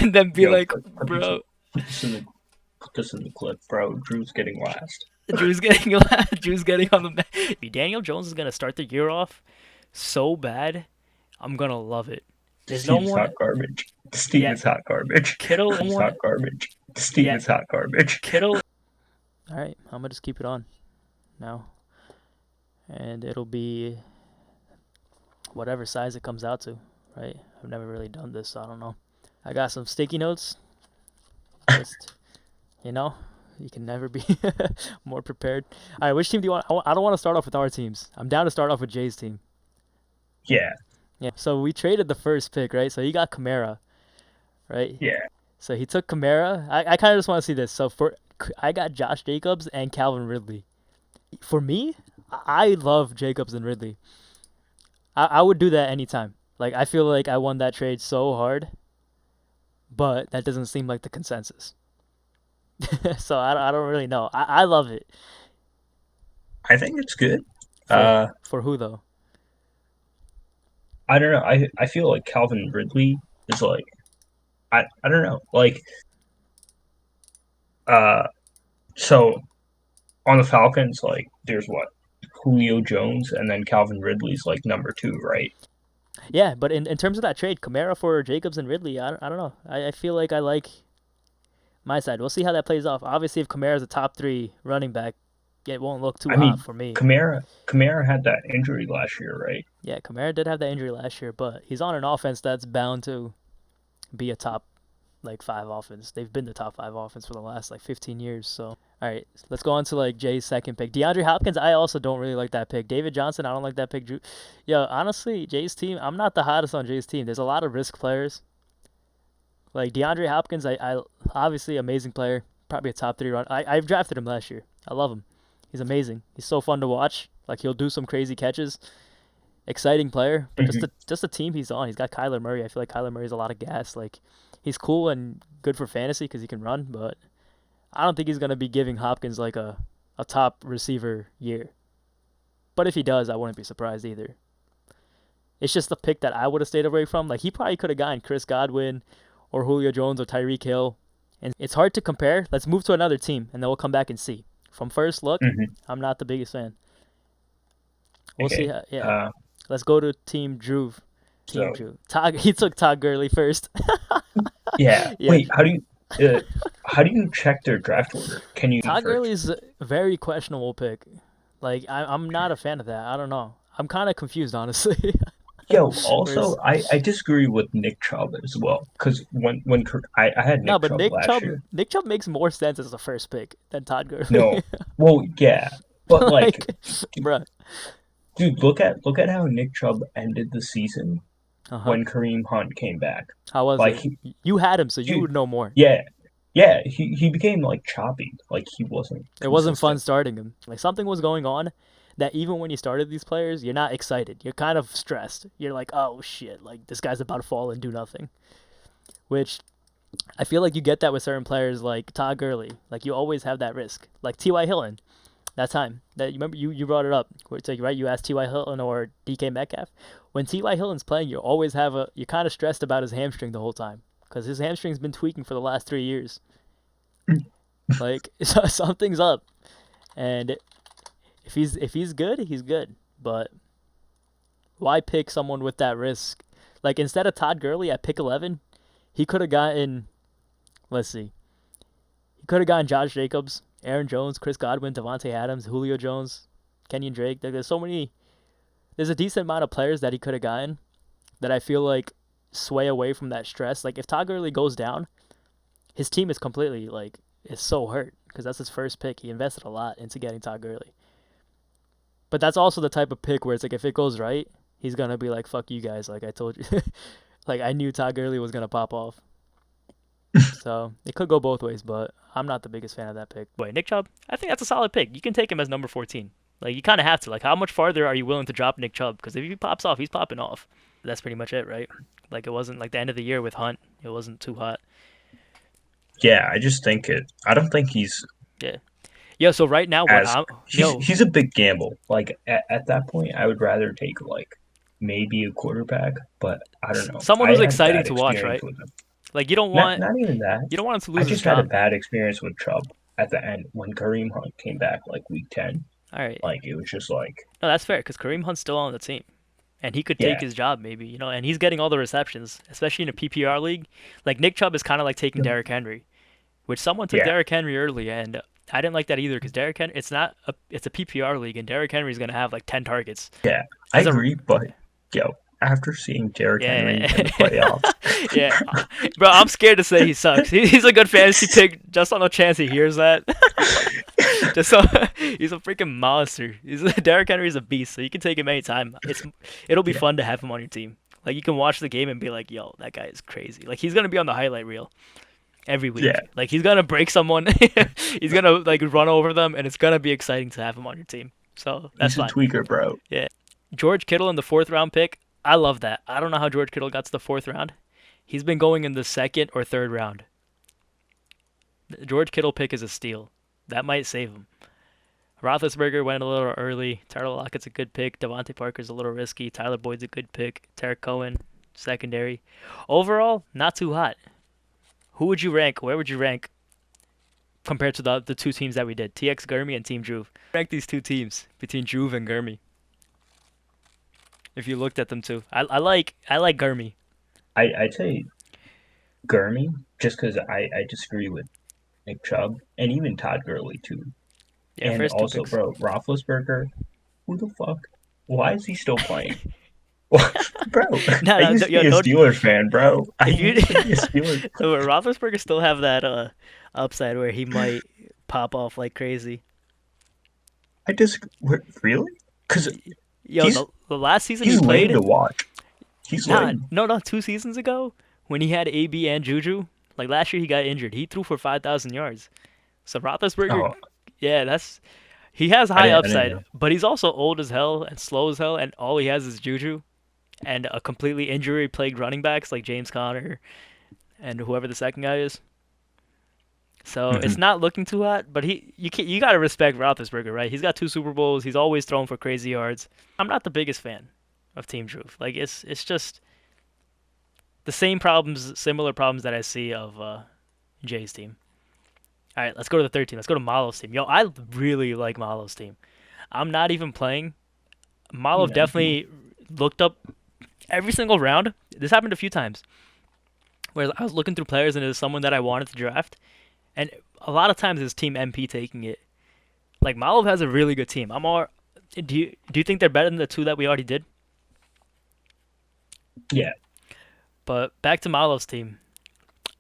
and then be Yo, like, bro, put this in the put this in the clip, bro. Drew's getting last. Drew's getting Drew's getting on the. Daniel Jones is gonna start the year off so bad. I'm gonna love it. This There's no team is more. hot garbage. This team Yeah, is hot garbage. Kittle. No He's more. hot garbage. This team Yeah, is hot garbage. Kittle. All right, I'm gonna just keep it on now, and it'll be whatever size it comes out to. Right? I've never really done this, so I don't know. I got some sticky notes. Just you know, you can never be more prepared. All right, which team do you want? I don't want to start off with our teams. I'm down to start off with Jay's team. Yeah, Yeah. So we traded the first pick, right? So he got Kamara, right? yeah. So he took Kamara. I kind of just want to see this. So I got Josh Jacobs and Calvin Ridley. For me, I love Jacobs and Ridley. I would do that anytime. Like I feel like I won that trade so hard, but that doesn't seem like the consensus. So I don't really know. I love it. I think it's good. For Uh, for who though? I don't know. I feel like Calvin Ridley is like I don't know. Like uh, so on the Falcons, like there's what Julio Jones and then Calvin Ridley's like number two, right? Yeah, but in terms of that trade, Kamara for Jacobs and Ridley, I don't know. I feel like I like my side. We'll see how that plays off. Obviously, if Kamara's a top three running back, it won't look too I hot mean, for me. Kamara had that injury last year, right? Yeah, Kamara did have that injury last year, but he's on an offense that's bound to be a top like five offense. They've been the top five offense for the last like 15 years. So, all right, let's go on to like Jay's second pick. DeAndre Hopkins, I also don't really like that pick. David Johnson, I don't like that pick. Yo, honestly, Jay's team, I'm not the hottest on Jay's team. There's a lot of risk players. Like DeAndre Hopkins, I obviously amazing player, probably a top three run. I've drafted him last year. I love him. He's amazing. He's so fun to watch. Like he'll do some crazy catches. Exciting player, but Hmm. just the team he's on. He's got Kyler Murray. I feel like Kyler Murray's a lot of gas. Like he's cool and good for fantasy because he can run, but I don't think he's gonna be giving Hopkins like a top receiver year. But if he does, I wouldn't be surprised either. It's just the pick that I would have stayed away from. Like he probably could have gotten Chris Godwin or Julio Jones or Tyreek Hill. And it's hard to compare. Let's move to another team and then we'll come back and see. From first look, Hmm. I'm not the biggest fan. We'll see. Okay. Yeah. Uh, Let's go to Team Drew. Team so Drew. He took Todd Gurley first. yeah. Yeah. Wait, how do you check their draft order? Can you Todd first? Gurley is a very questionable pick. Like I'm not a fan of that. I don't know. I'm kind of confused honestly. Yo, Whereas also, I disagree with Nick Chubb as well because I had no, Nick but Chubb last year. Nick Chubb makes more sense as the first pick than Todd Gurley. No, well, yeah, but like, Like, bruh. dude, look at how Nick Chubb ended the season Uh huh. when Kareem Hunt came back. How was Like, it? You had him, so you dude, would know more. yeah, yeah, he became like choppy, like he wasn't It wasn't fun consistent. starting him. Like something was going on that even when you started these players, you're not excited. You're kind of stressed. You're like, oh shit, like this guy's about to fall and do nothing. Which I feel like you get that with certain players like Todd Gurley. Like you always have that risk. Like T.Y. Hilton, that time. That you remember you brought it up. Where it's like right, you asked T.Y. Hilton or DK Metcalf. When T.Y. Hilton's playing, you always have you're kind of stressed about his hamstring the whole time. Because his hamstring's been tweaking for the last 3 years. Like something's up. And if he's good, he's good. But why pick someone with that risk? Like instead of Todd Gurley at pick 11, he could have gotten, let's see, he could have gotten Josh Jacobs, Aaron Jones, Chris Godwin, Devontae Adams, Julio Jones, Kenyon Drake. There's so many. There's a decent amount of players that he could have gotten that I feel like sway away from that stress. Like if Todd Gurley goes down, his team is completely like is so hurt because that's his first pick. He invested a lot into getting Todd Gurley. But that's also the type of pick where it's like if it goes right, he's gonna be like, "Fuck you guys!" Like I told you, like I knew Todd Gurley was gonna pop off. So it could go both ways, but I'm not the biggest fan of that pick. Wait, Nick Chubb? I think that's a solid pick. You can take him as number 14. Like you kind of have to. Like how much farther are you willing to drop Nick Chubb? Because if he pops off, he's popping off. That's pretty much it, right? Like it wasn't like the end of the year with Hunt. It wasn't too hot. Yeah, I just think it. I don't think he's Yeah. Yo, so right now what as I'm yo, he's a big gamble. Like at that point, I would rather take like maybe a quarterback, but I don't know. someone I who's had exciting bad to watch, experience right? with him. Like you don't Not want not even that. you don't want him to I lose his just had a job. bad experience with Chubb at the end when Kareem Hunt came back like week 10. All right, Like it was just like, no, that's fair because Kareem Hunt's still on the team. And he could take yeah, his job maybe, and he's getting all the receptions, especially in a PPR league. Like Nick Chubb is kind of like taking Derrick Henry, which someone took yeah, Derrick Henry early, and I didn't like that either because Derrick Henry, it's a PPR league, and Derrick Henry's gonna have like 10 targets yeah. I as a agree, but yo, after seeing Derrick Henry in the yeah playoffs, yeah, bro. I'm scared to say he sucks. He's a good fantasy pick, just on the chance he hears that. Just so he's a freaking monster. Derrick Henry's a beast, so you can take him anytime. It'll be yeah, fun to have him on your team. Like you can watch the game and be like, "Yo, that guy is crazy." Like he's gonna be on the highlight reel every yeah, week. Like he's gonna break someone. He's gonna like run over them, and it's gonna be exciting to have him on your team. So that's he's a fine. tweaker, bro. Yeah, George Kittle in the fourth round pick. I love that. I don't know how George Kittle got to the fourth round. He's been going in the second or third round. The George Kittle pick is a steal. That might save him. Roethlisberger went a little early. Tyler Lockett's a good pick. Devontae Parker's a little risky. Tyler Boyd's a good pick. Tarek Cohen, secondary. Overall, not too hot. Who would you rank? Where would you rank compared to the two teams that we did? TX Gurmy and Team Juve. Rank these two teams between Juve and Gurmy. If you looked at them too, I like Gurmy. I'd say Gurmy just because I disagree with Nick Chubb and even Todd Gurley too. Yeah, And first two also, picks. bro, Roethlisberger, who the fuck? Why is he still playing? Bro, No, I no, used to yo, be a don't. Steelers fan, bro. I If you used to be a Steelers. Roethlisberger still have that upside where he might pop off like crazy. I just really because Yo, he's the last season he he's lame played, to watch. He's nah, lame. no, 2 seasons ago when he had AB and Juju, like last year he got injured. He threw for 5,000 yards. So Roethlisberger, Oh, yeah, he has I high didn't upside, know. but he's also old as hell and slow as hell, and all he has is Juju and a completely injury-plagued running backs like James Conner and whoever the second guy is. So it's Mhm. not looking too hot, but you gotta respect Roethlisberger, right? He's got 2 Super Bowls. He's always thrown for crazy yards. I'm not the biggest fan of Team Truth. Like it's just the same problems, similar problems that I see of Jay's team. All right, let's go to the third team. Let's go to Malo's team. Yo, I really like Malo's team. I'm not even playing. Malo Yeah, definitely looked up every single round. This happened a few times where I was looking through players and it was someone that I wanted to draft, and a lot of times it's Team MP taking it. Like Malov has a really good team. I'm all. Do you think they're better than the two that we already did? yeah, But back to Malov's team.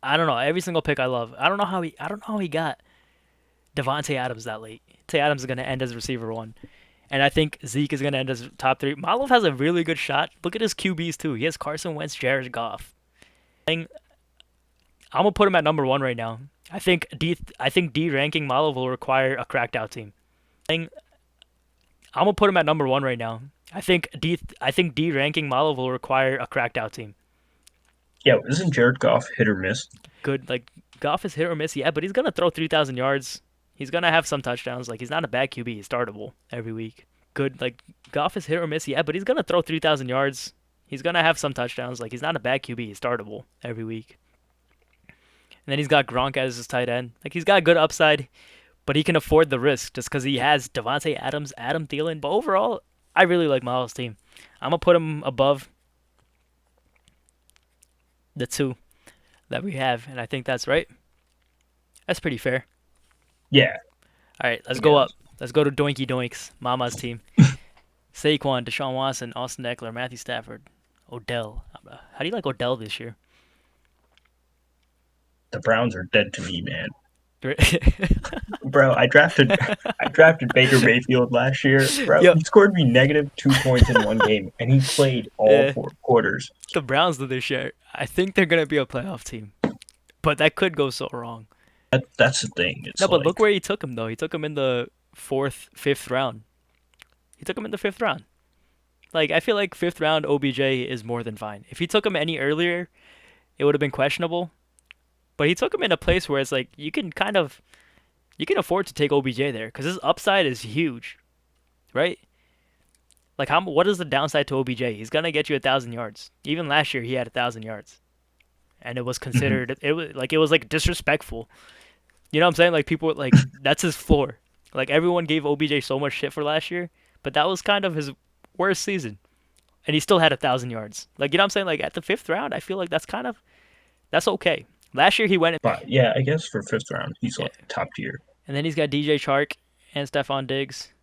I don't know. Every single pick I love. I don't know how he got Devontae Adams that late. Devontae Adams is gonna end as receiver one, and I think Zeke is gonna end as top three. Malov has a really good shot. Look at his QBs too. He has Carson Wentz, Jared Goff. I'm gonna put him at number one right now. I think D ranking Malov will require a cracked out team. I'm gonna put him at number one right now. I think D ranking Malov will require a cracked out team. yeah. Isn't Jared Goff hit or miss? Good. Like Goff is hit or miss, yeah, but he's gonna throw 3,000 yards. He's gonna have some touchdowns. Like he's not a bad QB. He's startable every week. Good. Like Goff is hit or miss, yeah, but he's gonna throw 3,000 yards. He's gonna have some touchdowns. Like he's not a bad QB. He's startable every week. And then he's got Gronk as his tight end. Like he's got good upside, but he can afford the risk just because he has Devontae Adams, Adam Thielen. But overall, I really like Miles' team. I'm gonna put him above the two that we have, and I think that's right. That's pretty fair. Yeah, All right, let's I go up. guess. Let's go to Doinky Doinks, Mama's team. Saquon, Deshaun Watson, Austin Eckler, Matthew Stafford, Odell. How do you like Odell this year? The Browns are dead to me, man. Bro, I drafted Baker Mayfield last year. Bro, Yo, he scored me negative 2 points in one game, and he played all yeah, 4 quarters. the Browns did this year. I think they're gonna be a playoff team, but that could go so wrong. That's the thing. No, It's but look like, where he took him though. He took him in the fourth, fifth round. He took him in the fifth round. Like I feel like fifth round OBJ is more than fine. If he took him any earlier, it would have been questionable. But he took him in a place where it's like you can afford to take OBJ there because his upside is huge, right? Like what is the downside to OBJ? He's gonna get you 1,000 yards. Even last year he had 1,000 yards. and it was Mhm. considered it was like disrespectful. You know what I'm saying? Like people like that's his floor. Like everyone gave OBJ so much shit for last year, but that was kind of his worst season, and he still had 1,000 yards. Like you know what I'm saying? Like at the fifth round, I feel like that's okay. Last year he went, But yeah, I guess for fifth round, he's yeah, like top tier. and then he's got DJ Chark and Stephon Diggs.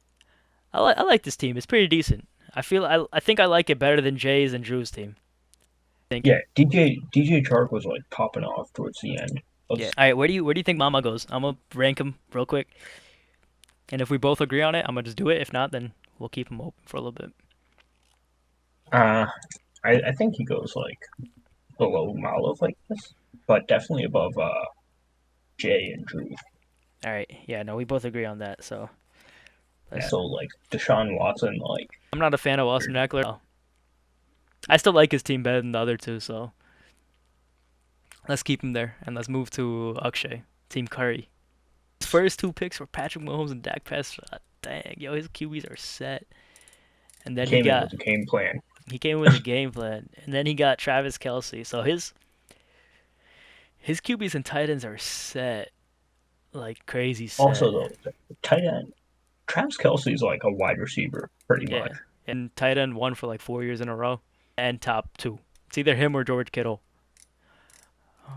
I like this team. It's pretty decent. I think I like it better than Jay's and Drew's team. I think. Yeah, DJ Chark was like popping off towards the end of Yeah. All right. Where do you think Mama goes? I'm gonna rank him real quick, and if we both agree on it, I'm gonna just do it. If not, then we'll keep him open for a little bit. uh I think he goes like below Malov like this, but definitely above Jay and Drew. All right. Yeah. No, we both agree on that. So Yeah, let's. so like Deshaun Watson, like I'm not a fan of Austin Eckler. Oh, I still like his team better than the other two. So let's keep him there, and let's move to Akshay, Team Curry. His first two picks were Patrick Mahomes and Dak Prescott. Dang, yo, his QBs are set. And then he came in got with a game plan. he came with a game plan, and then he got Travis Kelsey. So his QBs and tight ends are set, like crazy Also, set. though, the tight end Travis Kelsey is like a wide receiver, pretty much. Yeah, and tight end one for like 4 years in a row, and top two. It's either him or George Kittle.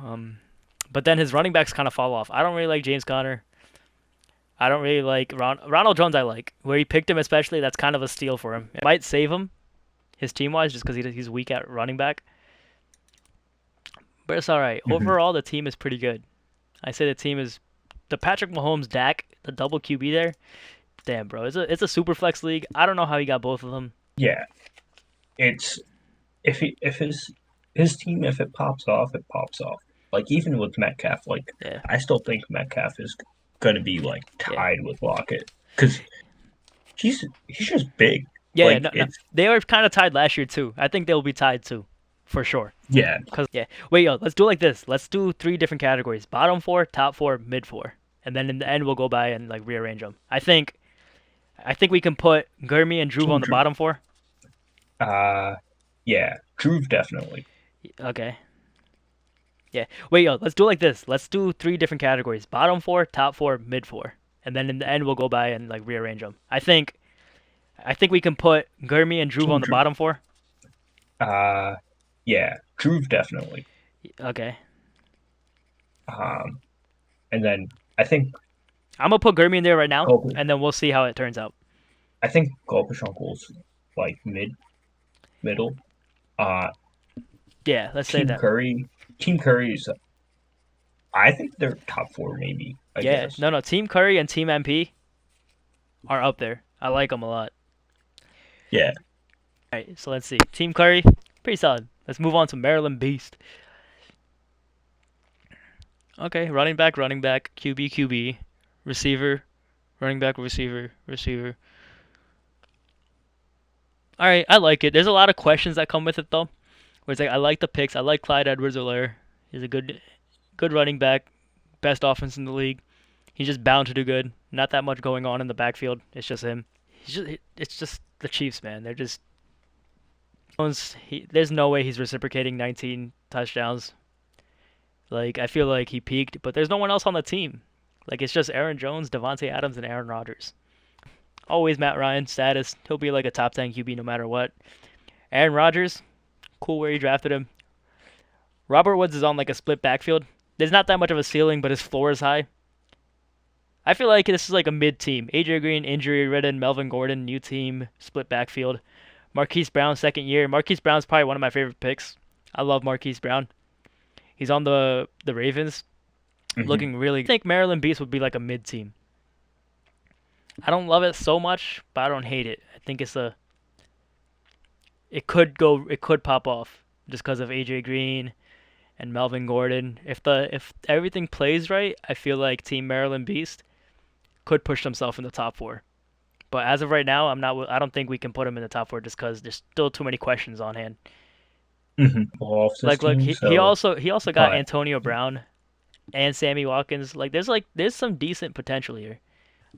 Um, but then his running backs kind of fall off. I don't really like James Conner. I don't really like Ronald Jones. I like where he picked him, especially. That's kind of a steal for him. It might save him his team wise, just because he's weak at running back. But it's all right. Hmm. Overall, the team is pretty good. I say the team is the Patrick Mahomes, Dak, the double QB there. Damn, bro, it's a super flex league. I don't know how he got both of them. Yeah, it's if his team, if it pops off, it pops off. Like even with Metcalf, like Yeah, I still think Metcalf is gonna be like yeah, tied with Lockett because he's just big. yeah, yeah. Like No, no, it's they were kind of tied last year too. I think they'll be tied too, for sure. yeah. Cause yeah, wait, yo, let's do it like this. Let's do three different categories: bottom four, top four, mid four, and then in the end we'll go by and like rearrange them. I think we can put Gurmy and Drew Team on the Drew. bottom four. Uh, yeah, Drew definitely. Okay. Yeah. Wait, yo, let's do it like this. Let's do three different categories: bottom four, top four, mid four, and then in the end we'll go by and like rearrange them. I think we can put Gurmy and Drew Team on the Drew. bottom four. Uh, yeah, Drew definitely. Okay. Um, and then I think I'm gonna put Gurmy in there right now, Gulp, and then we'll see how it turns out. I think Gulpish Uncle's like middle. Uh, Yeah, let's say Team that. Curry. Team Curry's. I think they're top four, maybe. I Yeah. guess. No, no. Team Curry and Team MP are up there. I like them a lot. Yeah. All right. So let's see. Team Curry, pretty solid. Let's move on to Maryland Beast. Okay. Running back, QB, QB, receiver, running back, receiver, receiver. All right. I like it. There's a lot of questions that come with it though. Where it's like I like the picks. I like Clyde Edwards-Helaire. He's a good running back, best offense in the league. He's just bound to do good. Not that much going on in the backfield. It's just him. It's just the Chiefs, man. They're just there's no way he's reciprocating 19 touchdowns. Like I feel like he peaked, but there's no one else on the team. Like it's just Aaron Jones, Devontae Adams, and Aaron Rodgers. Always Matt Ryan status. He'll be like a top 10 QB no matter what. Aaron Rodgers, cool where he drafted him. Robert Woods is on like a split backfield. There's not that much of a ceiling, but his floor is high. I feel like this is like a mid team. AJ Green, injury ridden. Melvin Gordon, new team, split backfield. Marquise Brown, second year. Marquise Brown's probably one of my favorite picks. I love Marquise Brown. He's on the Ravens, Hmm. looking really. I think Maryland Beast would be like a mid team. I don't love it so much, but I don't hate it. I think it could pop off just because of AJ Green and Melvin Gordon. If everything plays right, I feel like Team Maryland Beast could push themselves in the top four. But as of right now, I'm not. I don't think we can put him in the top four just because there's still too many questions on hand. Off this Like team, he so also got but Antonio Brown and Sammy Watkins. There's some decent potential here.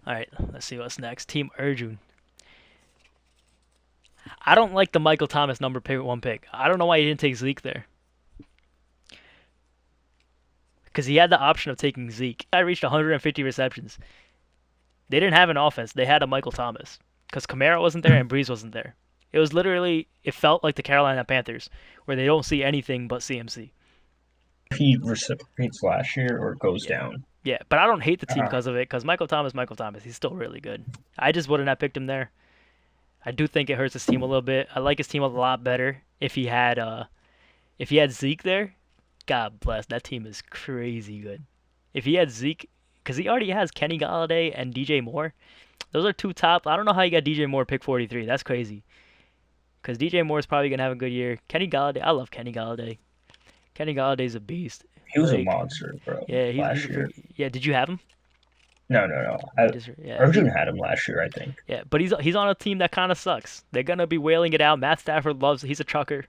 All right, let's see what's next. Team Urjun. I don't like the Michael Thomas number pick one pick. I don't know why he didn't take Zeke there. because he had the option of taking Zeke. I reached 150 receptions. They didn't have an offense. They had a Michael Thomas because Kamara wasn't there and Breeze wasn't there. It was literally, it felt like the Carolina Panthers, where they don't see anything but CMC. If he reciprocates last year or goes Yeah. down. Yeah, but I don't hate the team Uh, because of it, because Michael Thomas, he's still really good. I just wouldn't have picked him there. I do think it hurts his team a little bit. I like his team a lot better if he had Zeke there. God bless, that team is crazy good. If he had Zeke, because he already has Kenny Galladay and DJ Moore. Those are two top. I don't know how you got DJ Moore pick 43. That's crazy. Because DJ Moore is probably gonna have a good year. Kenny Galladay, I love Kenny Galladay. Kenny Galladay's a beast. he was a Like, monster, bro, yeah, last year. yeah. Did you have him? No. Yeah, Arjun had him last year, I think. yeah, but he's on a team that kind of sucks. They're gonna be wailing it out. Matt Stafford loves. He's a trucker.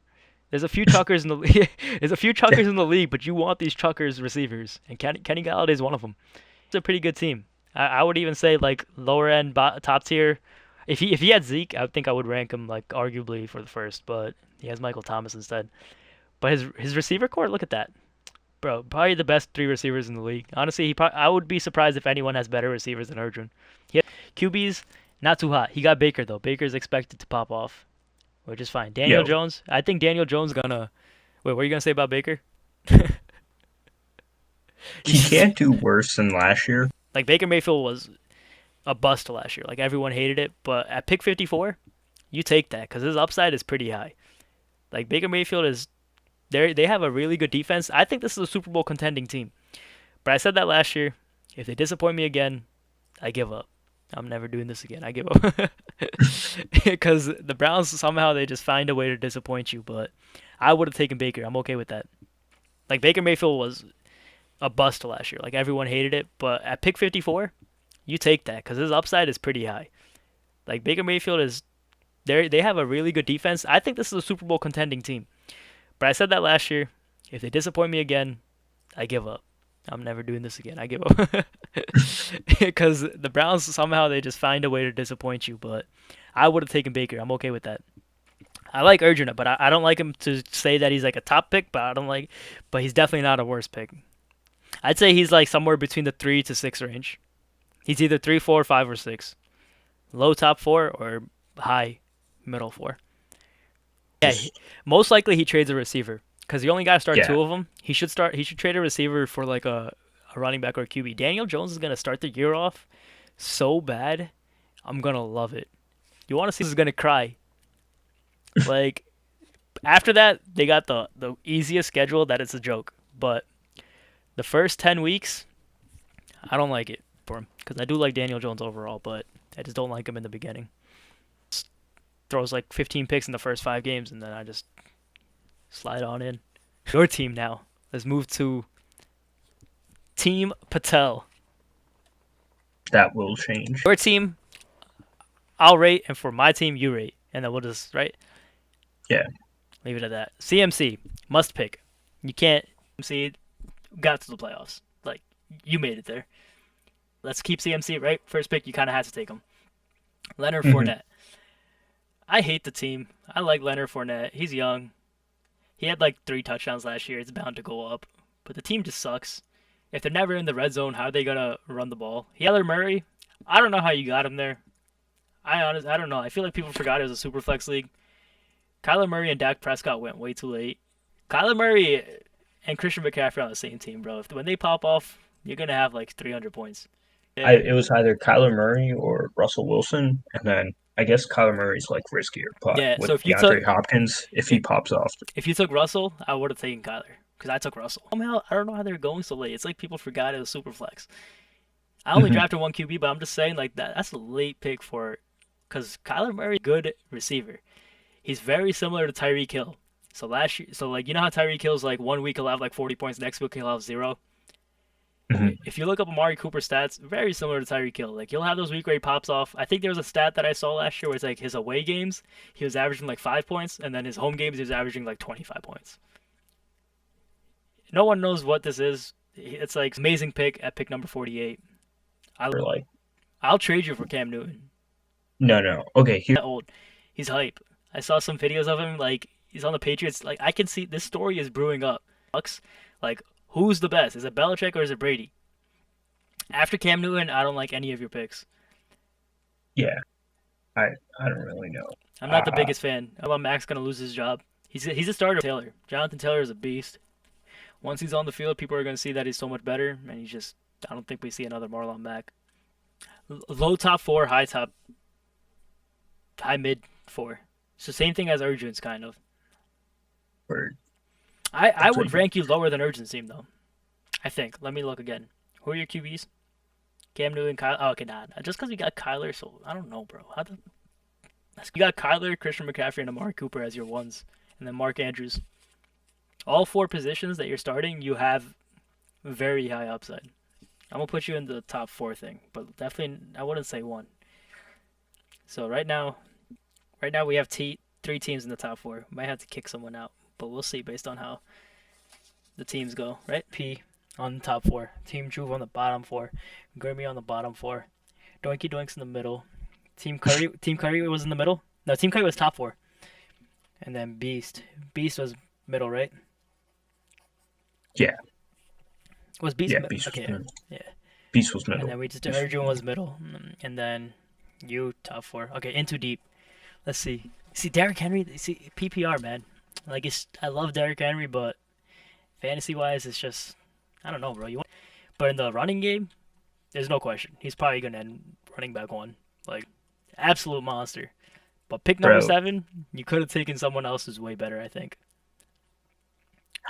There's a few truckers in the league. There's a few truckers in the league, but you want these truckers receivers, and Kenny Galladay is one of them. It's a pretty good team. I would even say like lower end, top tier. If he had Zeke, I think I would rank him like arguably for the first, but he has Michael Thomas instead. But his receiver core, look at that, bro. Probably the best three receivers in the league. Honestly, I would be surprised if anyone has better receivers than Erdron. QB's not too hot. He got Baker though. Baker's expected to pop off, which is fine. Daniel Yeah, Jones, I think Daniel Jones gonna. Wait, what are you gonna say about Baker? he can't do worse than last year. Like Baker Mayfield was a bust last year. Like everyone hated it, but at pick 54, you take that because his upside is pretty high. Like Baker Mayfield is, they have a really good defense. I think this is a Super Bowl contending team. But I said that last year. If they disappoint me again, I give up. I'm never doing this again. I give up. Because the Browns somehow they just find a way to disappoint you. But I would have taken Baker. I'm okay with that. Like Baker Mayfield was a bust last year. Like everyone hated it, but at pick 54, you take that because his upside is pretty high. Like Baker Mayfield is, they have a really good defense. I think this is a Super Bowl contending team. But I said that last year. If they disappoint me again, I give up. I'm never doing this again. I give up. Because the Browns somehow they just find a way to disappoint you. But I would have taken Baker. I'm okay with that. I like Urgent, but I don't like him to say that he's like a top pick. But he's definitely not a worst pick. I'd say he's like somewhere between the 3 to 6 range. He's either 3, 4, 5, or 6. Low top 4 or high middle 4. Yeah, most likely he trades a receiver because you only got to start Yeah. 2 of them. He should trade a receiver for like a running back or a QB. Daniel Jones is gonna start the year off so bad. I'm gonna love it. You want to see? This is gonna cry. Like after that, they got the easiest schedule that it's a joke. But the first 10 weeks, I don't like it for him because I do like Daniel Jones overall, but I just don't like him in the beginning. Throws like 15 picks in the first 5 games, and then I just slide on in. Your team now. Let's move to Team Patel. That will change. Your team, I'll rate, and for my team, you rate, and then we'll just right. Yeah. Leave it at that. CMC must pick. You can't. CMC got to the playoffs. Like you made it there. Let's keep CMC right. First pick, you kind of had to take him. Leonard Fournette. I hate the team. I like Leonard Fournette. He's young. He had like 3 touchdowns last year. It's bound to go up. But the team just sucks. If they're never in the red zone, how are they gonna run the ball? Kyler Murray, I don't know how you got him there. I don't know. I feel like people forgot it was a super flex league. Kyler Murray and Dak Prescott went way too late. Kyler Murray and Christian McCaffrey on the same team, bro. When they pop off, you're gonna have like 300 points. It was either Kyler Murray or Russell Wilson, and then I guess Kyler Murray's like riskier. But Yeah, with so if you DeAndre Hopkins, if he pops off, If you took Russell, I would have taken Kyler because I took Russell. Somehow, I don't know how they're going so late. It's like people forgot it was super flex. I only drafted 1 QB, but I'm just saying like that's a late pick for because Kyler Murray, good receiver. He's very similar to Tyreek Hill. So last year, so like you know how Tyreek Hill's like 1 week he'll have like 40 points, next week he'll have 0. If you look up Amari Cooper's stats, very similar to Tyreek Hill. Like he'll have those weeks where he pops off. I think there was a stat that I saw last year where it's like his away games he was averaging like 5 points, and then his home games he was averaging like 25 points. No one knows what this is. It's like amazing pick at pick number 48. I'll trade you for Cam Newton. No. Okay, here. Old. He's hype. I saw some videos of him. Like he's on the Patriots. Like I can see this story is brewing up. Bucks, like Who's the best? Is it Belichick or is it Brady? After Cam Newton, I don't like any of your picks. Yeah, I don't really know. I'm not the Uh, biggest fan. I want Max gonna lose his job. He's a starter. Taylor. Jonathan Taylor is a beast. Once he's on the field, people are gonna see that he's so much better, and he's just. I don't think we see another Marlon Mack. Low top four, high mid four. It's the same thing as Urgent's kind of. for I that's would what rank you lower than Urgent's team though. I think. Let me look again. Who are your QBs? Cam Newton, Kyle. Oh, okay, nah. Just because we got Kyler, so I don't know, bro. You got Kyler, Christian McCaffrey, and Amari Cooper as your ones, and then Mark Andrews. All four positions that you're starting, you have very high upside. I'm gonna put you in the top four thing, but definitely I wouldn't say one. So right now we have three teams in the top four. Might have to kick someone out, but we'll see based on how the teams go. Right? P on the top four, Team Juve on the bottom four, Grimmy on the bottom four, Doinky Doinks in the middle. Team Curry was in the middle. No, Team Curry was top four, and then Beast was middle, right? yeah, Was Beast? yeah. Beast was Okay, middle. yeah. Beast was middle. And then we just Arjun was middle, and then you top four. Okay, into deep. Let's see. See Derrick Henry. See PPR, man. Like I love Derrick Henry, but fantasy wise, it's just I don't know, bro. But in the running game, there's no question. He's probably gonna end running back one. Like absolute monster. But pick number Bro, 7, you could have taken someone else who's way better. I think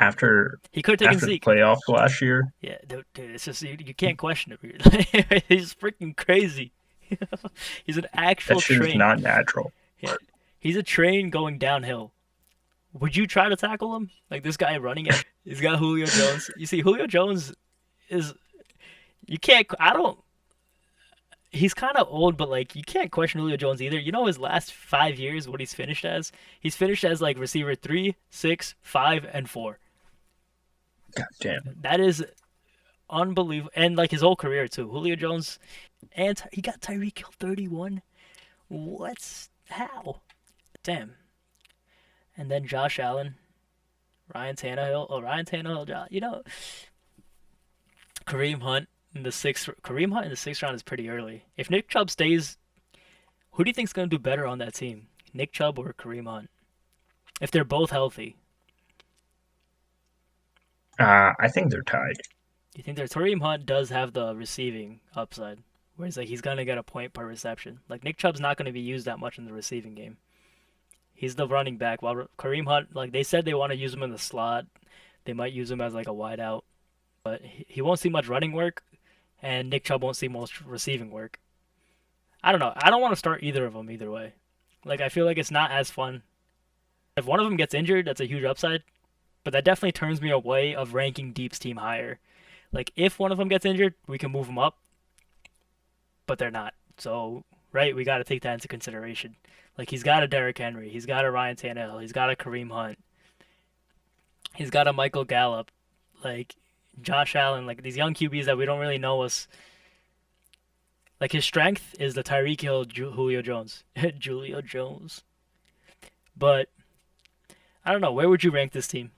after he could have taken after the Zeke. playoffs last year, Yeah, dude, it's just you can't question it. He's freaking crazy. He's an actual that shit is train. not natural. Yeah. He's a train going downhill. Would you try to tackle him? Like this guy running it? He's got Julio Jones. You see, Julio Jones is. You can't. I don't. He's kind of old, but like you can't question Julio Jones either. You know his last 5 years, what he's finished as? He's finished as like receiver 3, 6, 5, and 4. God damn. That is unbelievable, and like his whole career too. Julio Jones, and he got Tyreek Hill 31. What's how? Damn. And then Josh Allen, Ryan Tannehill. Oh, Ryan Tannehill. Kareem Hunt in the sixth. Kareem Hunt in the sixth round is pretty early. If Nick Chubb stays, who do you think's gonna do better on that team? Nick Chubb or Kareem Hunt? If they're both healthy, I think they're tied. you think that Kareem Hunt does have the receiving upside, whereas like he's gonna get a point per reception. Like Nick Chubb's not gonna be used that much in the receiving game. He's the running back, while Kareem Hunt, like they said, they want to use him in the slot. They might use him as like a wideout, but he won't see much running work, and Nick Chubb won't see most receiving work. I don't know. I don't want to start either of them either way. Like I feel like it's not as fun. If one of them gets injured, that's a huge upside, but that definitely turns me away of ranking Deep's team higher. Like if one of them gets injured, we can move them up, but they're not. So right, we got to take that into consideration. Like he's got a Derrick Henry, he's got a Ryan Tannehill, he's got a Kareem Hunt, he's got a Michael Gallup, like Josh Allen, like these young QBs that we don't really know us. Like his strength is the Tyreek Hill, Julio Jones, Julio Jones. But I don't know. Where would you rank this team?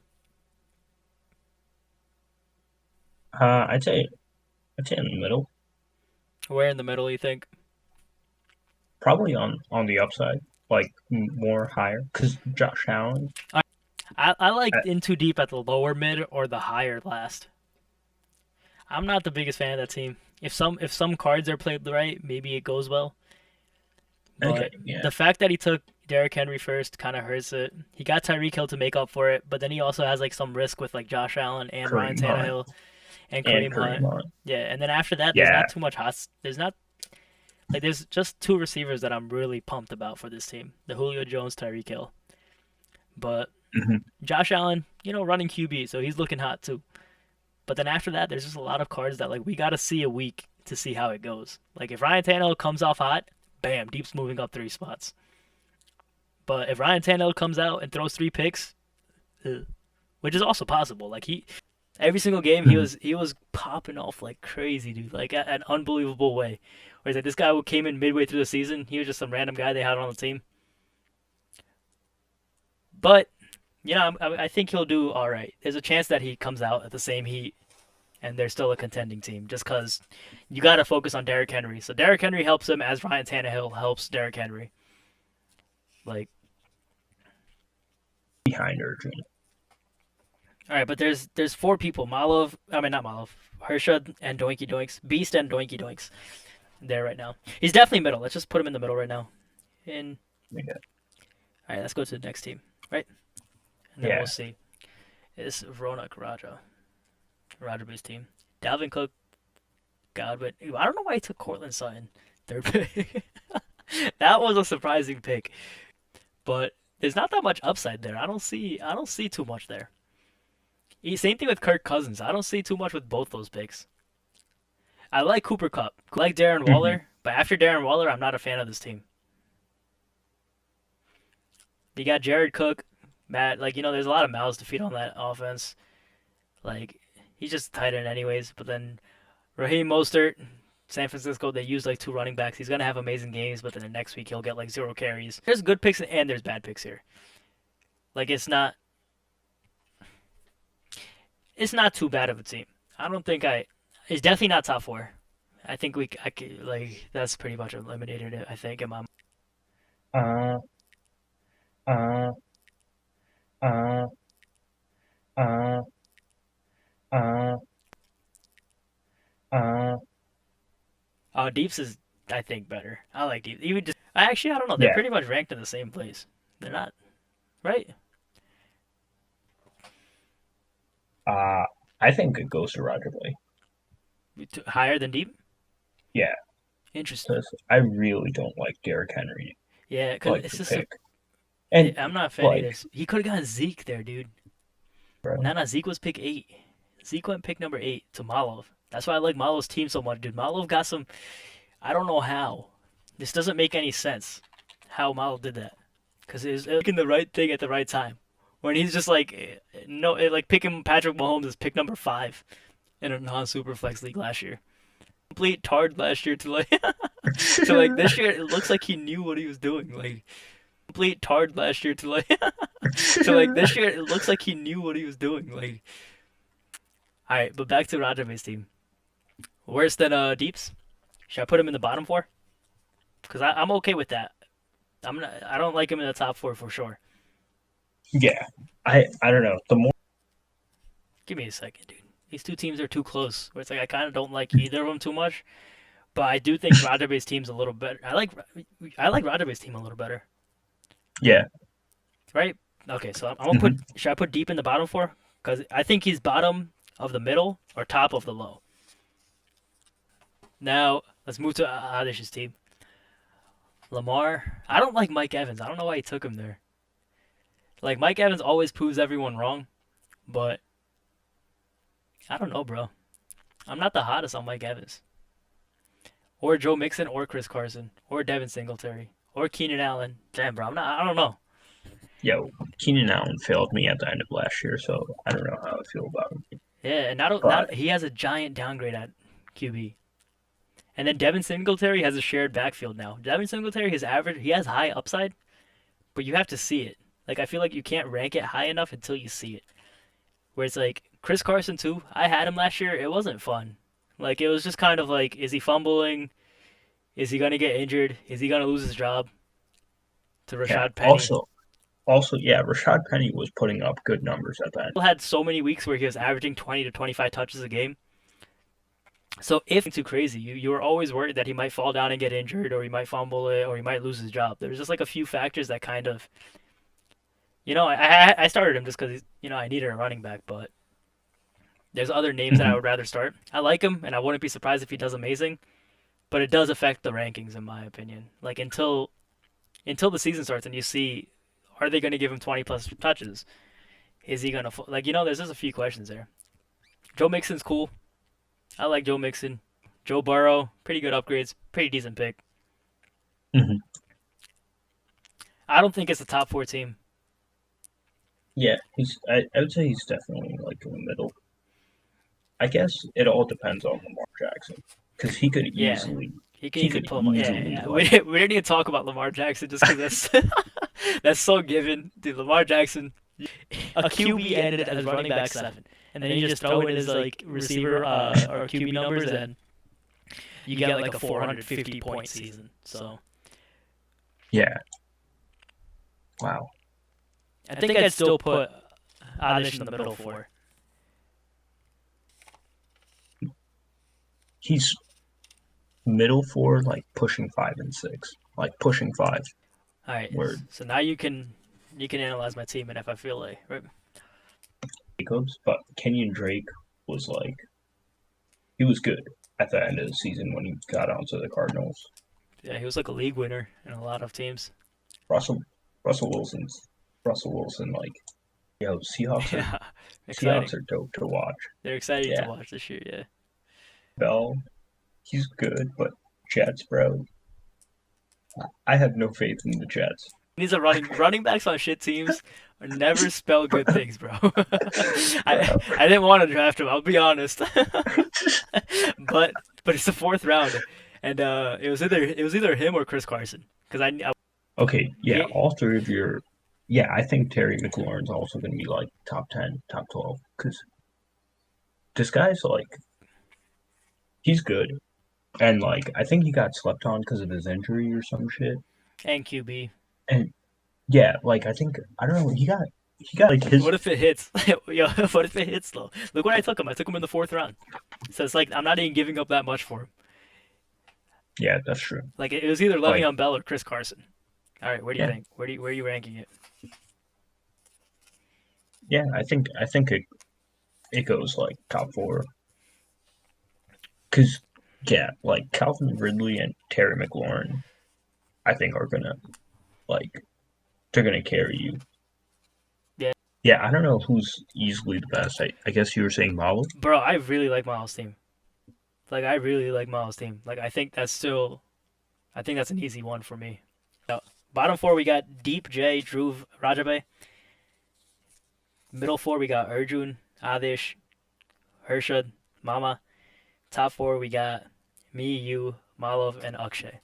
I'd say in the middle, Where in the middle you think? probably on the upside, like more higher, because Josh Allen. I like uh, in too deep at the lower mid or the higher last. I'm not the biggest fan of that team. If some cards are played right, maybe it goes well. Okay, But yeah, the fact that he took Derrick Henry first kind of hurts it. He got Tyreek Hill to make up for it, but then he also has like some risk with like Josh Allen and Ryan Kareem Hunt Tannehill and and Kareem Kareem Hunt. Hunt. Yeah, and then after that, there's Yeah, not too much hot. There's not like there's just two receivers that I'm really pumped about for this team: the Julio Jones, Tyreek Hill. But hmm Josh Allen, running QB, so he's looking hot too. But then after that, there's just a lot of cards that like we got to see a week to see how it goes. Like if Ryan Tannehill comes off hot, bam, Deep's moving up 3 spots. But if Ryan Tannehill comes out and throws 3 picks, which is also possible, like every single game he hmm was popping off like crazy, dude, like an unbelievable way. Whereas like this guy who came in midway through the season, he was just some random guy they had on the team. But I think he'll do all right. There's a chance that he comes out at the same Heat and they're still a contending team just because you got to focus on Derrick Henry. So Derrick Henry helps him as Ryan Tannehill helps Derrick Henry. Like, behind Urgent. all right, but there's four people. Not Malov, Hersha and Doinky Doinks. Beast and Doinky Doinks there right now. He's definitely middle. Let's just put him in the middle right now. And Yeah. all right, let's go to the next team, right? And then Yeah. we'll see. It's Ronak Rajabu's team. Dalvin Cook, Godwin. I don't know why he took Cortland Sutton third pick. That was a surprising pick, but there's not that much upside there. I don't see too much there. Same thing with Kirk Cousins. I don't see too much with both those picks. I like Cooper Kupp. I like Darren Hmm. Waller, but after Darren Waller, I'm not a fan of this team. You got Jared Cook, Matt. There's a lot of mouths to feed on that offense. Like, he's just tight end anyways. But then Raheem Mostert, San Francisco, they use like two running backs. He's gonna have amazing games, but then the next week he'll get like zero carries. There's good picks and there's bad picks here. Like, it's not too bad of a team. I don't think I. It's definitely not top four. I think that's pretty much eliminated it. I think in my. Uh, uh, uh, uh, uh, uh. Deeps is, I think, better. I like Deeps. Even just I don't know. They're Yeah. pretty much ranked in the same place. They're not right. Uh, I think it goes to Roger Blake. Higher than Deep. Yeah, Interesting. because I really don't like Derrick Henry Yeah, because like it's the just pick. And I'm not a fan like, either. He could have gotten Zeke there, dude. bro, No, Zeke was pick 8. Zeke went pick number 8 to Malov. That's why I like Malov's team so much, dude. Malov got some. I don't know how. This doesn't make any sense. How Malov did that? Because it was making the right thing at the right time. When he's just like, no, like picking Patrick Mahomes as pick number 5 in a non-super flex league last year. Complete tard last year to like to like this year. It looks like he knew what he was doing. Like complete tard last year to like to like this year. It looks like he knew what he was doing. Like, all right, but back to Rajave's team. Worse than Deeps. Should I put him in the bottom 4? Because I'm okay with that. I'm not. I don't like him in the top 4 for sure. yeah, I don't know. The more Give me a second, dude. These two teams are too close. Where it's like I kind of don't like either of them too much, but I do think Rajave's team's a little better. I like Rajave's team a little better, yeah, right? Okay, so I'm gonna put. hmm Should I put Deep in the bottom 4? Because I think he's bottom of the middle or top of the low. Now let's move to Adish's team. Lamar. I don't like Mike Evans. I don't know why he took him there. Like Mike Evans always proves everyone wrong, but I don't know, bro. I'm not the hottest on Mike Evans. Or Joe Mixon, or Chris Carson, or Devin Singletary, or Keenan Allen. Damn, bro, I'm not. I don't know. yo, Keenan Allen failed me at the end of last year, so I don't know how I feel about him. Yeah, and not But he has a giant downgrade at QB. And then Devin Singletary has a shared backfield now. Devin Singletary, his average, he has high upside, but you have to see it. Like I feel like you can't rank it high enough until you see it. Where it's like Chris Carson too. I had him last year. It wasn't fun. Like it was just kind of like, is he fumbling? Is he gonna get injured? Is he gonna lose his job to yeah, Rashad Penny? also, yeah, Rashad Penny was putting up good numbers at that. Had so many weeks where he was averaging 20 to 25 touches a game. So if too crazy, you were always worried that he might fall down and get injured, or he might fumble it, or he might lose his job. There's just like a few factors that kind of, I started him just because I needed a running back, but there's other names that I Hmm. would rather start. I like him, and I wouldn't be surprised if he does amazing, but it does affect the rankings in my opinion. Like until the season starts and you see, are they going to give him 20 plus touches? Is he going to there's just a few questions there. Joe Mixon's cool. I like Joe Mixon. Joe Burrow, pretty good upgrades, pretty decent pick. Hmm. I don't think it's a top 4 team. Yeah, I would say he's definitely like in the middle. I guess it all depends on Lamar Jackson because Yeah, he can he easily could pull him. Yeah, easily yeah. We, like we didn't even talk about Lamar Jackson just because that's that's so given. Dude, Lamar Jackson, A QB ended as running back 7, and then you just throw in his like receiver or QB numbers, and you get like a 450 point season. So Yeah. Wow. I think I'd still put Adish in the middle 4. He's middle 4, like pushing 5 and 6, like pushing 5. All right. Word. So now you can analyze my team, and if I feel like right. Jacobs, but Kenyon Drake was like, he was good at the end of the season when he got onto the Cardinals. Yeah, he was like a league winner in a lot of teams. Russell Wilson, like, yo, Seahawks are dope to watch. They're exciting to watch this year, yeah. Bell, he's good, but Jets, bro, I have no faith in the Jets. These are running backs on shit teams never spell good things, bro. I didn't want to draft him, I'll be honest. but it's the 4th round, and it was either him or Chris Carson, because Okay, yeah, all 3 of your. Yeah, I think Terry McLaurin's also going to be like top 10, top 12, because this guy's like, he's good, and like I think he got slept on because of his injury or some shit. And QB. And yeah, like I don't know, he got like his. What if it hits? Yo, what if it hits though? Look where I took him. I took him in the 4th round. So it's like I'm not even giving up that much for him. Yeah, that's true. Like it was either Le'Veon Bell or Chris Carson. All right, where do you think? Where are you ranking it? Yeah, I think it goes like top 4. Cause yeah, like Calvin Ridley and Terry McLaurin, I think are gonna they're gonna carry you. Yeah. Yeah, I don't know who's easily the best. I guess you were saying Miles. Bro, I really like Miles' team. Like I really like Miles' team. Like I think that's an easy one for me. Bottom 4 we got Deep J, Dhruv, Rajabe. Middle 4 we got Arjun, Adish, Hershad, Mama. Top 4 we got me, you, Malov, and Akshay.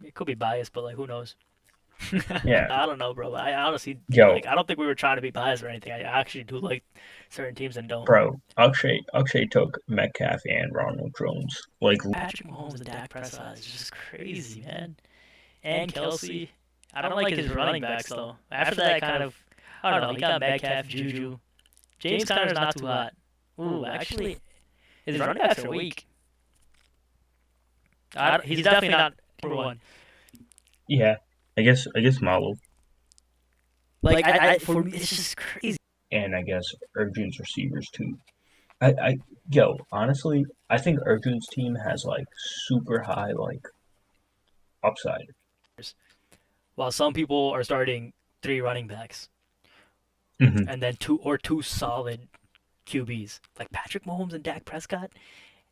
It could be biased, but like who knows? Yeah. I don't know, bro. I honestly I don't think we were trying to be biased or anything. I actually do like certain teams and don't. Bro, Akshay took Metcalf and Ronald Jones. Like Patrick Mahomes and Dak Prescott is just crazy, man. And Kelsey. I don't like his running backs though. After that kind of I don't know, he got Metcalf, Juju. James Conner's not too hot. Ooh, actually his running backs are weak. He's definitely not number 1. Yeah. I guess Malo. Like for me it's just crazy. And I guess Urgent's receivers too. Honestly, I think Urgent's team has like super high like upside. While some people are starting 3 running backs. Mm-hmm. And then 2 solid QBs. Like Patrick Mahomes and Dak Prescott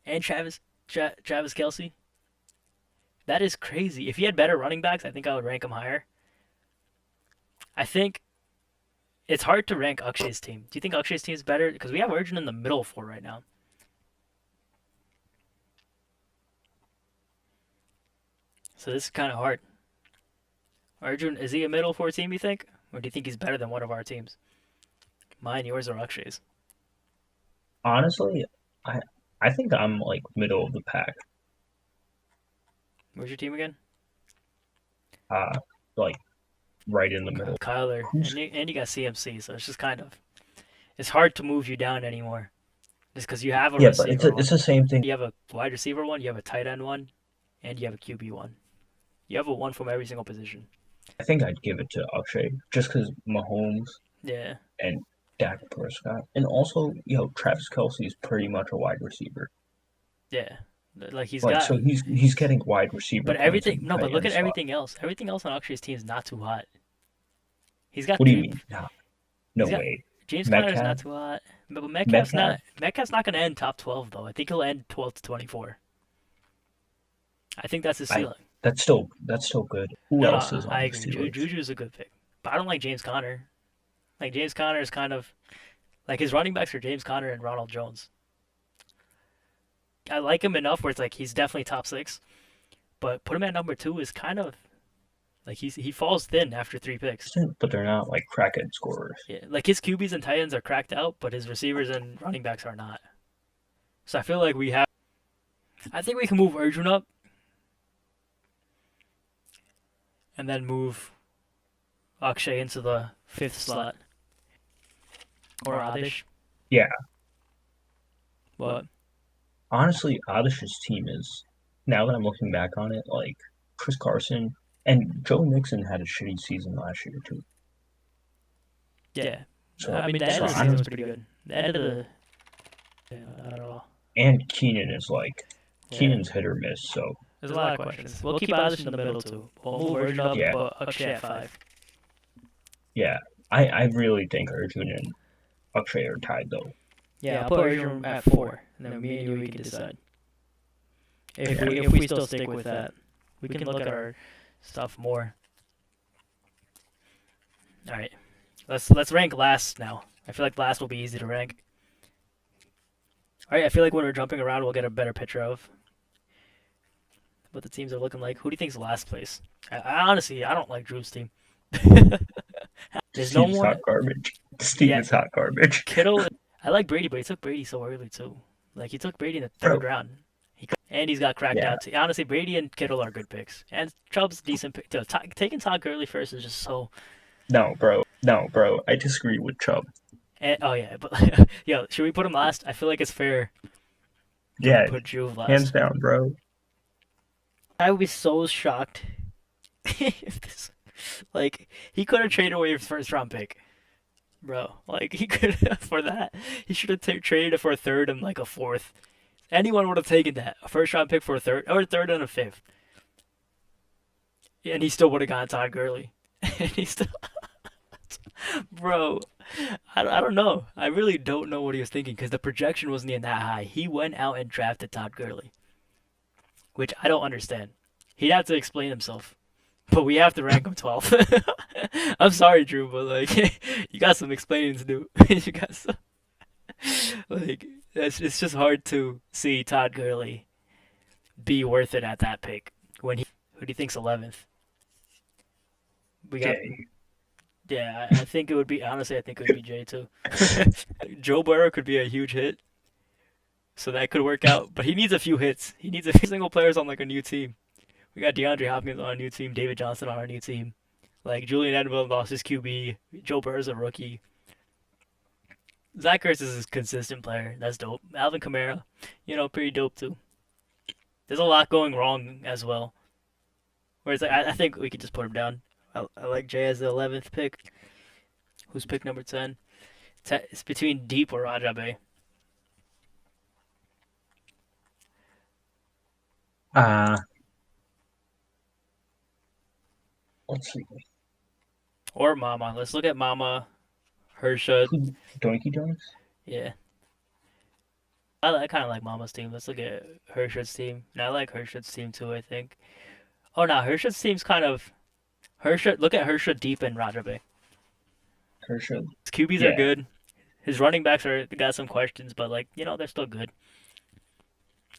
and Travis Kelce. That is crazy. If he had better running backs, I think I would rank him higher. I think it's hard to rank Akshay's team. Do you think Akshay's team is better? Because we have Arjun in the middle 4 right now. So this is kind of hard. Arjun, is he a middle 4 team, you think? Or do you think he's better than one of our teams? Mine, yours, or Akshay's? Honestly, I think I'm like middle of the pack. Where's your team again? Like right in the middle. Kyler, and you got CMC, so it's just kind of it's hard to move you down anymore. Just because you have a receiver. But it's the same thing. You have a wide receiver one, you have a tight end one, and you have a QB one. You have a one from every single position. I think I'd give it to Akshay just because Mahomes. Yeah. And Dak Prescott, and also Travis Kelce is pretty much a wide receiver. Yeah. Like so he's getting wide receiver. But but look at everything else. Everything else on Akshay's team is not too hot. He's got. What do you mean? No way. James Conner's not too hot, but Metcalf's not. Metcalf's not going to end top 12 though. I think he'll end 12 to 24. I think that's his ceiling. That's still good. Who else is on I agree. Juju's a good pick, but I don't like James Conner. Like James Conner is kind of like his running backs are James Conner and Ronald Jones. I like him enough where it's like he's definitely top 6, but put him at number 2 is kind of Like he falls thin after 3 picks. But they're not like crackhead scorers. Yeah, like his QBs and tight ends are cracked out, but his receivers and running backs are not. So I feel like we have. I think we can move Arjun up, and then move Akshay into the fifth slot or Adish. Yeah. But Honestly, Adish's team is, now that I'm looking back on it, like Chris Carson and Joe Mixon had a shitty season last year too. yeah, So I mean the end of the season was pretty good. The end of the, yeah, not at all. and Keenan is like Yeah. Keenan's hit or miss. So There's a lot of questions. We'll keep Adish in the middle too. We'll move Arjun up, Yeah. but Akshay at 5. yeah, I really think Arjun and Akshay are tied though. Yeah, I'll put Arjun at 4, and then me and you we can decide. If we still stick with that, we can look at our stuff more. All right, let's rank last now. I feel like last will be easy to rank. All right, I feel like when we're jumping around, we'll get a better picture of what the teams are looking like. Who do you think's last place? I honestly, I don't like Drew's team. There's no Steve's more. hot garbage. Steve Yeah. is hot garbage. Kittle. I like Brady, but he took Brady so early too. Like he took Brady in the third round. And he's got cracked Yeah. out. Honestly, Brady and Kittle are good picks, and Chubb's decent pick. Taking Todd Gurley first is just so. No, bro. I disagree with Chubb. And, oh yeah, but yo, should we put him last? I feel like it's fair. Yeah, To put Drew last. hands down, bro. I would be so shocked if this, like, he could have traded away his first round pick, bro. Like he could for that. He should have traded it for a third and like a fourth. Anyone would have taken that, a first round pick for a third or a third and a fifth, and he still would have gotten Todd Gurley. And he still, bro. I don't know. I really don't know what he was thinking because the projection wasn't even that high. He went out and drafted Todd Gurley, which I don't understand. He'd have to explain himself, but we have to rank him 12th. I'm sorry, Drew, but like you got some explaining to do. You got some like it's just hard to see Todd Gurley be worth it at that pick when he. Who do you think's 11th? We got. Jay. Yeah, I think it would be. Honestly, I think it would be Jay too. Joe Burrow could be a huge hit, so that could work out. But he needs a few hits. He needs a few single players on like a new team. We got DeAndre Hopkins on a new team, David Johnson on our new team. Like Julian Edelman lost his QB. Joe Burrow's a rookie. Zach Ertz is a consistent player. That's dope. Alvin Kamara, pretty dope too. There's a lot going wrong as well. Whereas I think we could just put him down. I like Jay as the 11th pick. Who's pick number 10? It's between Deep or Rajabe. Let's see. Or Mama. Let's look at Mama, Hershad. Donkey Donuts? Yeah. I kind of like Mama's team. Let's look at Hershad's team. And I like Hershad's team too, I think. Oh, no. Hershad's team's kind of... Look at Hershad, Deep, and Rajabe. Hershad. His QBs are good. His running backs got some questions, but they're still good.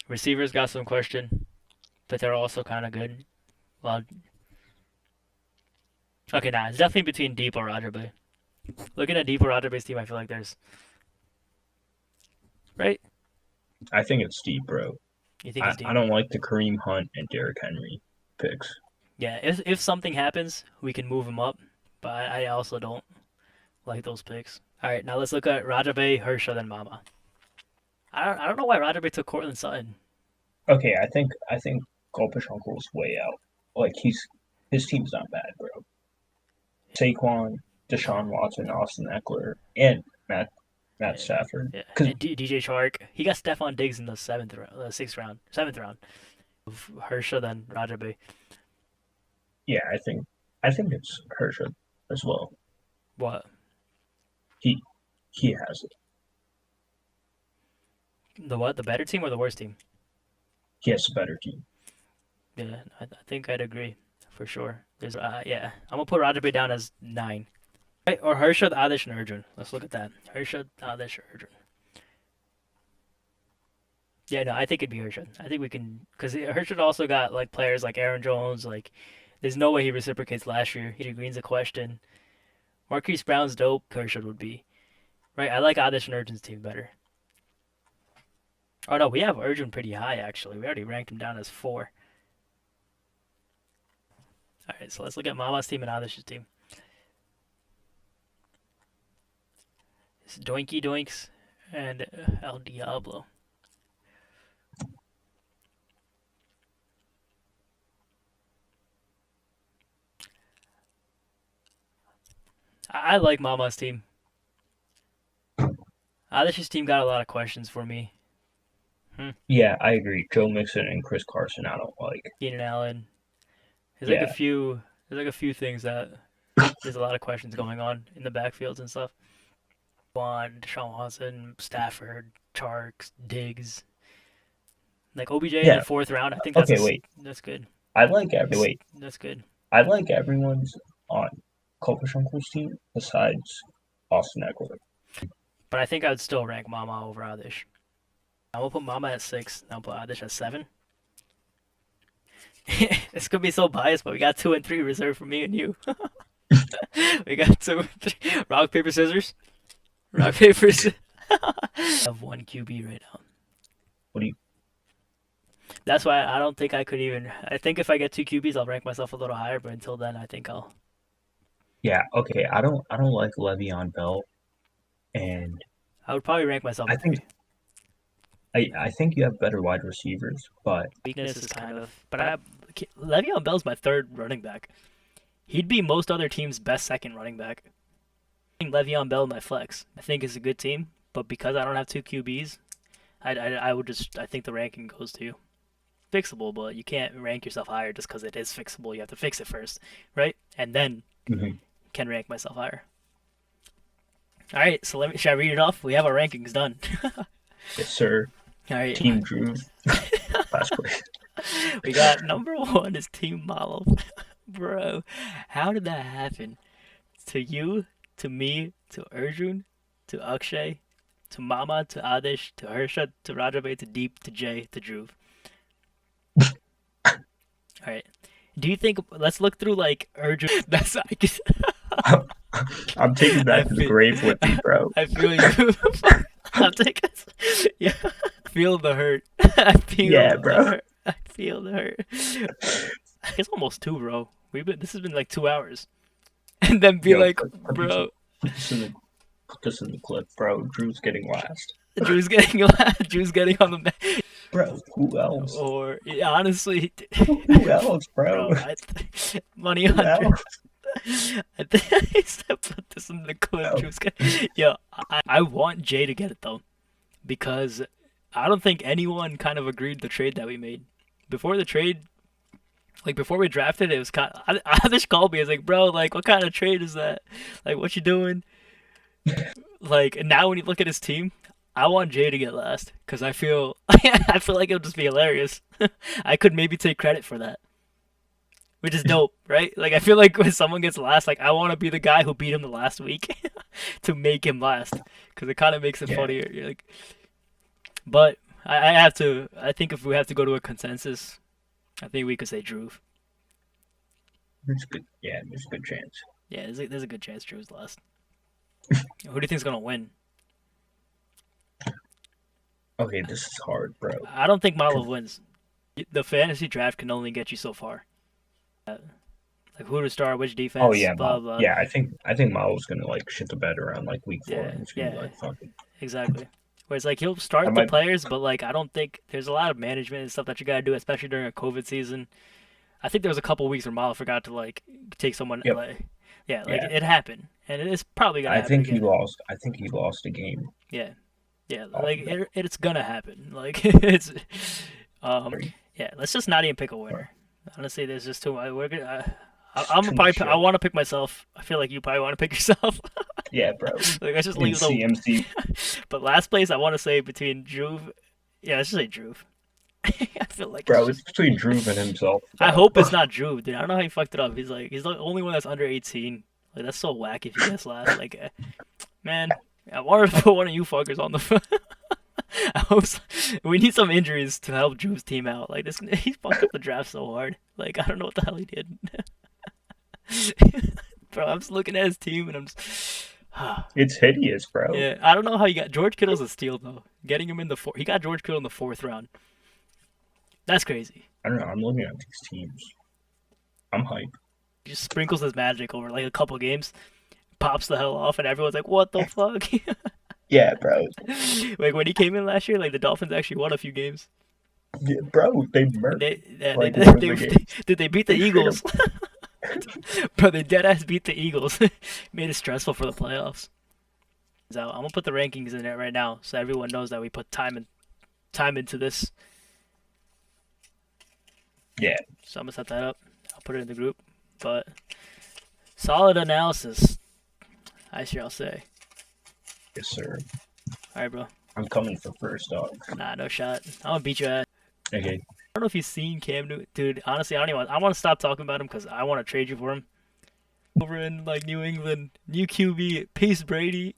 Receivers got some question, but they're also kind of good. Well, okay, it's definitely between Deep or Rajabe. Looking at Deep or Rajabe's team, I feel like there's right. I think it's Deep, bro. You think it's Deep? I don't like the Kareem Hunt and Derrick Henry picks. Yeah, if something happens, we can move him up, but I also don't like those picks. All right, now let's look at Rajabe, Hershad, and Mama. I don't know why Rajabe took Cortland Sutton. Okay, I think Gulpish Uncle's way out. Like his team's not bad, bro. Saquon, Deshaun Watson, Austin Eckler, and Matt Stafford. Yeah. And DJ Chark. He got Stephon Diggs in the 7th round. Hershad and Rajabe. Yeah, I think it's Hershad as well. What? He has it. The what? The better team or the worst team? He has a better team. Yeah, I think I'd agree for sure. There's I'm gonna put Rajabe down as 9. Right, or Hershad, Adish, and Arjun. Let's look at that. Hershad, Adish, Arjun. Yeah, no, I think it'd be Hershad. I think we can, because Hershad also got players like Aaron Jones, There's no way he reciprocates last year. AJ Green's a question. Marquise Brown's dope. Kershaw would be. Right, I like Adish and Urgent's team better. Oh no, we have Urgent pretty high actually. We already ranked him down as 4. Alright, so let's look at Mama's team and Adish's team. It's Doinky Doinks and El Diablo. I like Mama's team. Adish's team got a lot of questions for me. Yeah, I agree. Joe Mixon and Chris Carson, I don't like. Keenan Allen. There's Yeah. like a few things that there's a lot of questions going on in the backfields and stuff. Juan, Deshaun Watson, Stafford, Charks, Diggs. Like OBJ in Yeah. the 4th round, I think Okay, wait. that's good. I like That's good. I like everyone's on Kovacinc's team besides Austin Eckler. But I think I would still rank Mama over Adish. I will put Mama at 6. I'll put Adish at 7. This could be so biased, but we got 2 and 3 reserved for me and you. We got 2 and 3. Rock, paper, scissors. Rock, paper, scissors. I have 1 QB right now. What do you? That's why I don't think I could even. I think if I get 2 QBs, I'll rank myself a little higher. But until then, I think I'll. Yeah, okay. I don't like Le'Veon Bell, and I would probably rank myself. I think I think you have better wide receivers, but Weakness is kind of. But Le'Veon Bell's my 3rd running back. He'd be most other teams' best 2nd running back. I think Le'Veon Bell my flex. I think it's a good team, but because I don't have 2 QBs, I would just. I think the ranking goes to you. Fixable, but you can't rank yourself higher just because it is fixable. You have to fix it first, right? And then can rank myself higher. All right, so should I read it off? We have our rankings done. Yes, sir. All right. Team Drew. Last place. We got number 1 is Team Malo. Bro, how did that happen? To you, to me, to Arjun, to Akshay, to Mama, to Adish, to Harsha, to Rajabe, to Deep, to Jay, to Dhruv. All right. Do you think? Let's look through like Arjun. That's I'm taking that to the grave with me, bro. I feel you. I'm taking. Yeah. Feel the hurt. I feel Yeah, the bro. hurt. I feel the hurt. It's almost 2, bro. This has been like 2 hours, and then be Yo, like, put bro. Put this in the clip, bro. Drew's getting last. Drew's getting on the Bro, who else? Or yeah, honestly, Who else, bro? money Who on Drew. else? I think I used to put this in the clip. No. Drew's yo, I want Jay to get it though, because I don't think anyone kind of agreed the trade that we made before the trade. Like before we drafted, it was kind of, Adish called me. I was like, bro, like what kind of trade is that? Like what you doing? Like now when you look at his team, I want Jay to get last because I feel like it'll just be hilarious. I could maybe take credit for that, which is dope, right? Like I feel like when someone gets last, like I want to be the guy who beat him the last week to make him last because it kind of makes it funnier. You're like, but I have to. I think if we have to go to a consensus, I think we could say Drew. There's good. Yeah, there's a good chance. Yeah, there's a good chance Drew's last. Who do you think's gonna win? Okay, this is hard, bro. I don't think Malo wins. The fantasy draft can only get you so far. Like who to start, which defense. Oh yeah, blah blah. yeah. I think Milo's gonna like shit the bed around like week 4. And it's gonna be like fucking. Exactly. Where it's like he'll start the players, but like I don't think there's a lot of management and stuff that you gotta do, especially during a COVID season. I think there was a couple weeks where Malo forgot to like take someone. Yep. It happened, and it's probably gonna. happen again. I think he lost a game. Yeah, it's gonna happen. Like it's, yeah. Let's just not even pick a winner. Honestly, there's just too much. I want to pick myself. I feel like you probably want to pick yourself. Yeah, bro. Like I just leave the CMC. But last place, I want to say between Drew. Yeah, let's just say Drew. I feel like bro, it's between Drew and himself. I hope it's not Drew, dude. I don't know how he fucked it up. He's the only one that's under 18. Like that's so whack if he gets last. Like, man, I wanted to put one of you fuckers on the. I hope we need some injuries to help Drew's team out. Like this, he fucked up the draft so hard. Like I don't know what the hell he did. Bro, I'm just looking at his team and I'm just. It's hideous, bro. Yeah, I don't know how you got George Kittle's a steal though. Getting him in the he got George Kittle in the 4th round. That's crazy. I don't know. I'm looking at these teams. I'm hype. He just sprinkles his magic over like a couple games, pops the hell off, and everyone's like, "What the fuck?" Yeah, bro. Like when he came in last year, like the Dolphins actually won a few games. Yeah, bro, they murked. Did they beat the Eagles? Bro, they dead ass beat the Eagles. Made it stressful for the playoffs. So I'm gonna put the rankings in there right now, so everyone knows that we put time into this. Yeah. So I'm gonna set that up. I'll put it in the group. But solid analysis, I shall say. Yes, sir. All right, bro. I'm coming for first, dog. Nah, no shot. I'm gonna beat your ass. Okay. I don't know if you've seen Cam Newton, dude. Honestly, I don't even. I want to stop talking about him because I want to trade you for him. Over in like New England, new QB, Peace Brady.